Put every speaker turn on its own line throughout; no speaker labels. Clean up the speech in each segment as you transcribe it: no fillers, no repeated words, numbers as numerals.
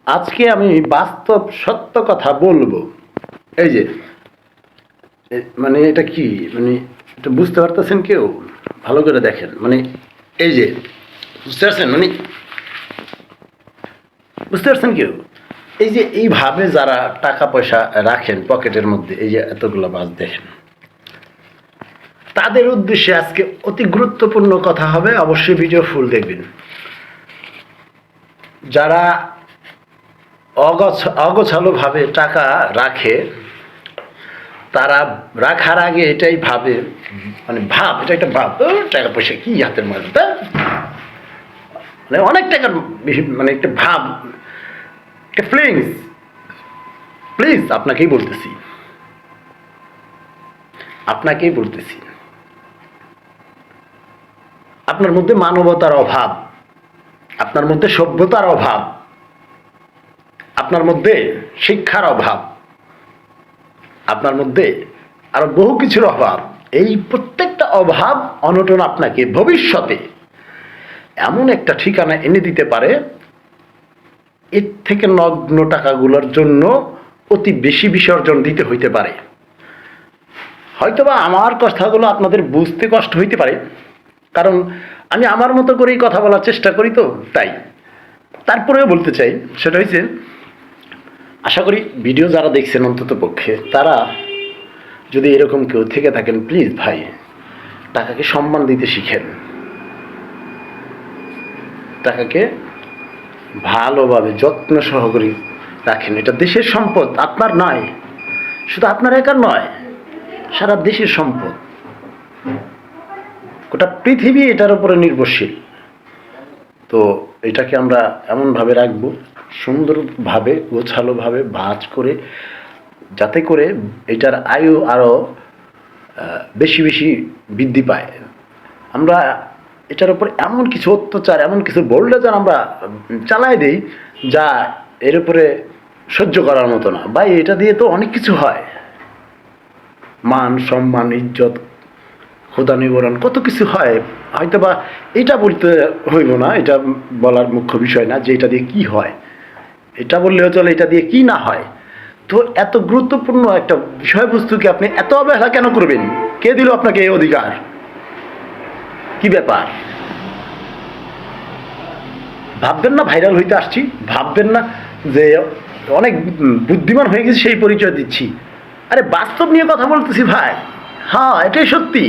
আজকে আমি বাস্তব সত্য কথা বলবো। এই যে মানে এটা কি, মানে এটা বুঝতে পারতেছেন কেউ? ভালো করে দেখেন, মানে এই যে বুঝতে পারছেন, মানে বুঝতে পারছেন কেউ? এই যে এইভাবে যারা টাকা পয়সা রাখেন পকেটের মধ্যে, এই যে এতগুলো মাছ দেখেন, তাদের উদ্দেশ্যে আজকে অতি গুরুত্বপূর্ণ কথা হবে, অবশ্যই ভিডিও ফুল দেখবেন। যারা অগোছালো ভাবে টাকা রাখে, তারা রাখার আগে এটাই ভাবে, মানে এটা একটা ভাব, টাকা পয়সা কি হাতের মধ্যে, মানে অনেক টাকার বেশি, মানে একটা ভাব, একটা ফিলিংস। প্লিজ আপনাকেই বলতেছি, আপনার মধ্যে মানবতার অভাব, আপনার মধ্যে সভ্যতার অভাব, আপনার মধ্যে শিক্ষার অভাব, আপনার মধ্যে আরো বহু কিছুর অভাব। এই প্রত্যেকটা অভাব অনটন আপনাকে ভবিষ্যতে এমন একটা ঠিকানা এনে দিতে পারে, এর থেকে নগ্ন টাকাগুলোর জন্য অতি বেশি বিসর্জন দিতে হইতে পারে। হয়তোবা আমার কথাগুলো আপনাদের বুঝতে কষ্ট হইতে পারে, কারণ আমি আমার মতো করেই কথা বলার চেষ্টা করি, তো তাই। তারপরেও বলতে চাই, সেটা হচ্ছে, আশা করি ভিডিও যারা দেখছেন অন্তত পক্ষে, তারা যদি এরকম কেউ থেকে থাকেন, প্লিজ ভাই, টাকাকে সম্মান দিতে শিখেন। টাকাকে ভালোভাবে যত্ন সহকারে রাখেন। এটা দেশের সম্পদ, আপনার নয়, শুধু আপনার একার নয়, সারা দেশের সম্পদ। গোটা পৃথিবী এটার উপরে নির্ভরশীল। তো এটাকে আমরা এমনভাবে রাখবো, সুন্দরভাবে গোছালোভাবে ভাঁজ করে, যাতে করে এটার আয়ু আরও বেশি বেশি বৃদ্ধি পায়। আমরা এটার উপর এমন কিছু অত্যাচার, এমন কিছু বোল্ডাচার আমরা চালাই দিই, যা এর উপরে সহ্য করার মতো না। ভাই, এটা দিয়ে তো অনেক কিছু হয়, মান সম্মান, ইজ্জত, ক্ষুধা নিবারণ, কত কিছু হয়। হয়তো বা এটা বলতে হইব না, এটা বলার মুখ্য বিষয় না যে এটা দিয়ে কি হয়, এটা বললেও চলে এটা দিয়ে কি না হয়। তো এত গুরুত্বপূর্ণ একটা বিষয়বস্তুকে আপনি এত অবহেলা কেন করবেন? কে দিল আপনাকে এই অধিকার? কি ব্যাপার? ভাববেন না ভাইরাল হইতে আসছি, ভাববেন না যে অনেক বুদ্ধিমান হয়ে গেছি সেই পরিচয় দিচ্ছি। আরে বাস্তব নিয়ে কথা বলতেছি ভাই। হ্যাঁ, এটাই সত্যি।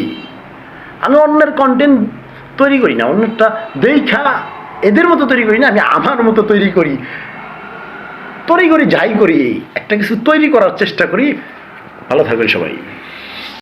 আমি অন্যের কন্টেন্ট তৈরি করি না, অন্যটা দেখা এদের মতো তৈরি করি না, আমি আমার মতো তৈরি করি, যাই করি, একটা কিছু তৈরি করার চেষ্টা করি। ভালো থাকবেন সবাই।